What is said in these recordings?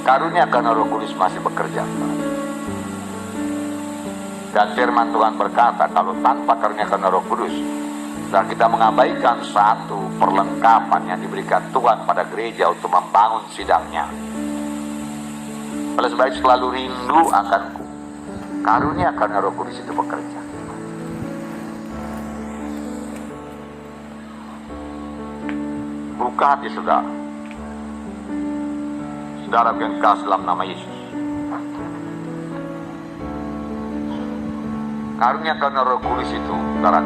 Karuniakan Roh Kudus masih bekerja. Dan firman Tuhan berkata, kalau tanpa karuniakan Roh Kudus, dan kita mengabaikan satu perlengkapan yang diberikan Tuhan pada gereja untuk membangun sidangnya. Oleh sebab itu selalu rindu akanku, karuniakan Roh Kudus itu bekerja. Buka hati saudara. Saudara yang kasih dalam nama Yesus. Karuniakan Roh Kudus itu, saudara,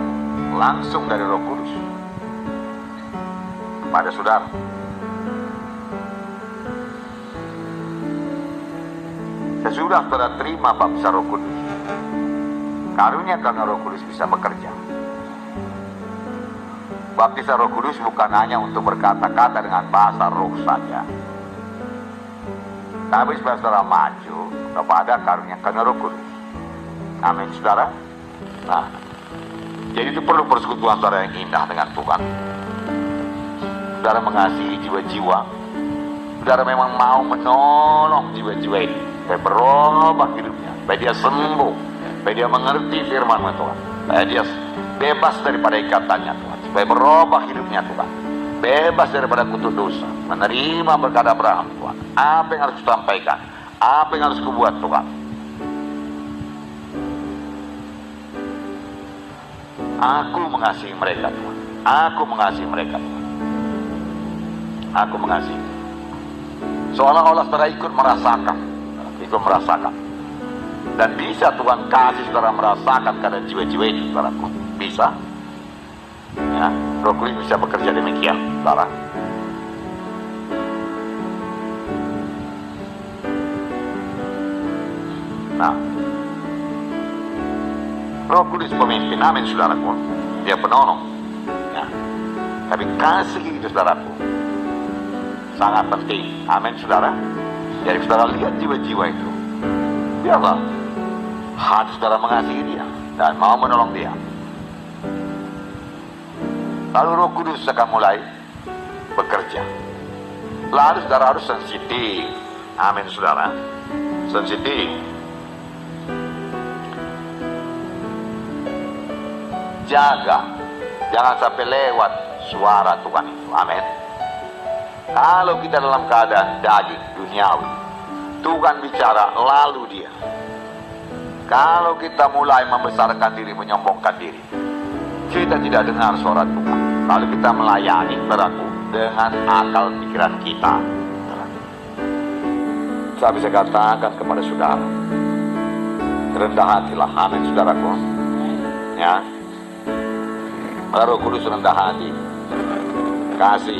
langsung dari Roh Kudus kepada saudara. Sesudah saudara terima baptisan Roh Kudus, karuniakan Roh Kudus bisa bekerja. Baptisan Roh Kudus bukan hanya untuk berkata-kata dengan bahasa roh saja, tapi supaya saudara maju kepada karuniakan Roh Kudus. Amin, saudara. Nah, jadi itu perlu persekutuan saudara yang indah dengan Tuhan. Saudara mengasihi jiwa-jiwa. Saudara memang mau menolong jiwa-jiwa ini supaya berubah hidupnya, supaya dia sembuh, supaya dia mengerti firman Tuhan, supaya dia bebas daripada ikatannya Tuhan, supaya berubah hidupnya Tuhan, bebas daripada kutuk dosa, menerima berkat Abraham Tuhan. Apa yang harus kusampaikan, apa yang harus kubuat Tuhan. Aku mengasihi mereka Tuhan, aku mengasihi mereka Tuhan, aku mengasihi. Seolah-olah saudara ikut merasakan, dan bisa Tuhan kasih saudara merasakan keadaan jiwa-jiwa itu, saudara. Bisa, ya, Roh Kudus bisa bekerja demikian, saudara. Nah, Roh Kudus pemimpin, amin saudaraku. Dia penolong, ya. Tapi kasih itu saudaraku sangat penting, amin saudara. Jadi saudara lihat jiwa-jiwa itu, biarlah hati saudara mengasihi dia dan mau menolong dia. Lalu Roh Kudus akan mulai bekerja. Lalu saudara harus sensitif, amin saudara, sensitif. Jaga, jangan sampai lewat suara Tuhan itu, amin. Kalau kita dalam keadaan daging, duniawi, Tuhan bicara lalu dia. Kalau kita mulai membesarkan diri, menyombongkan diri, kita tidak dengar suara Tuhan. Lalu kita melayani saudaraku dengan akal pikiran kita. Saya bisa katakan kepada saudara, rendah hatilah, amin saudaraku, ya. Roh Kudus rendah hati, kasih,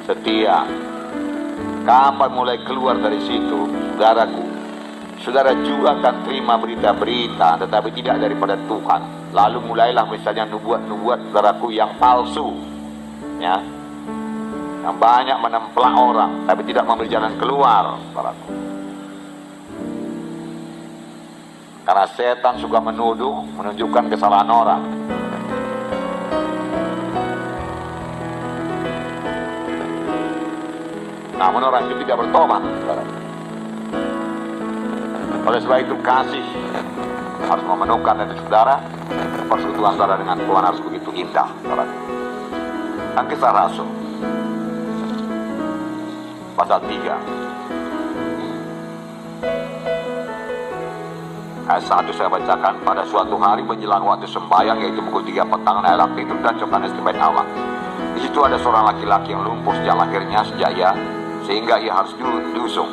setia. Kapan mulai keluar dari situ, saudaraku, saudara juga akan terima berita-berita tetapi tidak daripada Tuhan. Lalu mulailah misalnya nubuat-nubuat saudaraku yang palsu, ya, yang banyak menemplak orang tapi tidak memberi jalan keluar, saudaraku. Karena setan suka menuduh, menunjukkan kesalahan orang. Namun orang itu tidak bertobat. Oleh sebab itu kasih harus memenuhkan dari saudara. Persekutuan saudara dengan Tuhan harus begitu indah, saudara. Dan Kisah Rasul pasal 3 ayat 1 saya bacakan. Pada suatu hari menjelang waktu sembahyang, yaitu pukul 3 petang, naiklah Petrus dan Yohanes ke bait Allah. Di situ ada seorang laki-laki yang lumpuh sejak lahirnya, sehingga ia harus diusung.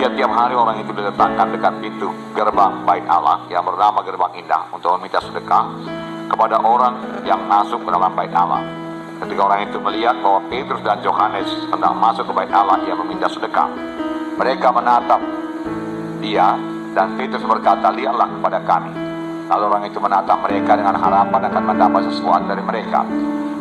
Tiap-tiap hari orang itu diletakkan dekat pintu gerbang bait Allah yang bernama Gerbang Indah untuk meminta sedekah kepada orang yang masuk ke dalam bait Allah. Ketika orang itu melihat bahwa Petrus dan Yohanes hendak masuk ke bait Allah, ia meminta sedekah. Mereka menatap dia dan Petrus berkata, "Lihatlah kepada kami." Lalu orang itu menatap mereka dengan harapan akan mendapat sesuatu dari mereka.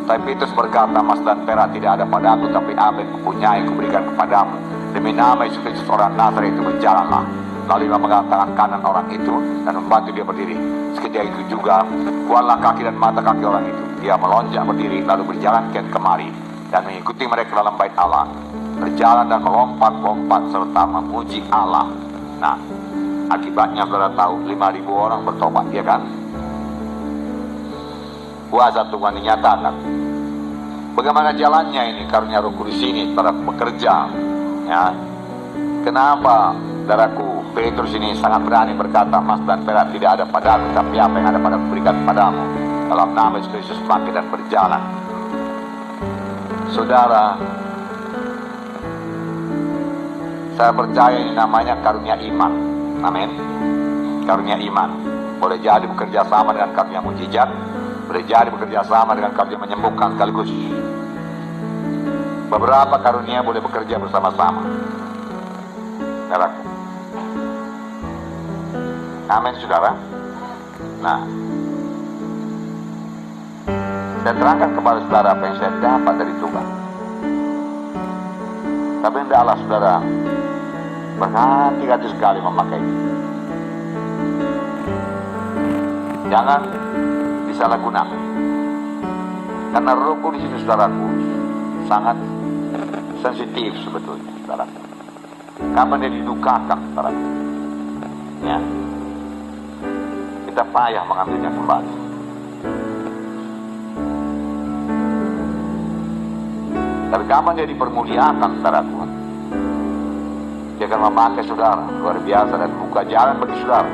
Tapi Petrus berkata, "Emas dan perak tidak ada padaku, tapi apa yang kupunyai kuberikan kepadamu. Demi nama Yesus Kristus orang Nazaret itu berjalanlah." Lalu ia memegang tangan kanan orang itu dan membantu dia berdiri. Seketika itu juga kuatlah kaki dan mata kaki orang itu. Dia melonjak berdiri lalu berjalan kian kemari dan mengikuti mereka dalam bait Allah. berjalan dan melompat-lompat serta memuji Allah. Nah, akibatnya saudara tahu 5.000 orang bertobat, ya kan? Kuasa Tuhan dinyatakan. Bagaimana jalannya ini? Karunia Roh Kudus ini saudara bekerja, ya. Kenapa, saudaraku, Petrus ini sangat berani berkata, emas dan perak tidak ada padaku, tapi apa yang ada pada berikan padamu. Dalam nama Yesus Kristus bangkit dan berjalan. Saudara, saya percaya ini namanya karunia iman. Amin. Karunia iman. Boleh jadi bekerja sama dengan karunia mujizat, boleh jadi bekerja sama dengan karunia menyembuhkan sekaligus. Beberapa karunia boleh bekerja bersama-sama. Saudaraku. Amin, saudara. Nah, saya terangkan kepada saudara apa yang saya dapat dari Tuhan. Tapi hendaklah saudara berhati-hati sekali memakai ini. Jangan disalahgunakan. Karena Roh Kudus itu, saudaraku, sangat sensitif sebetulnya, saudaraku. Kapan dia didukakan, saudaraku, ya, kita payah mengambilnya kembali. Tapi kapan dia dipermuliakan, saudaraku, dia akan memakai saudara luar biasa dan buka jalan bagi saudara.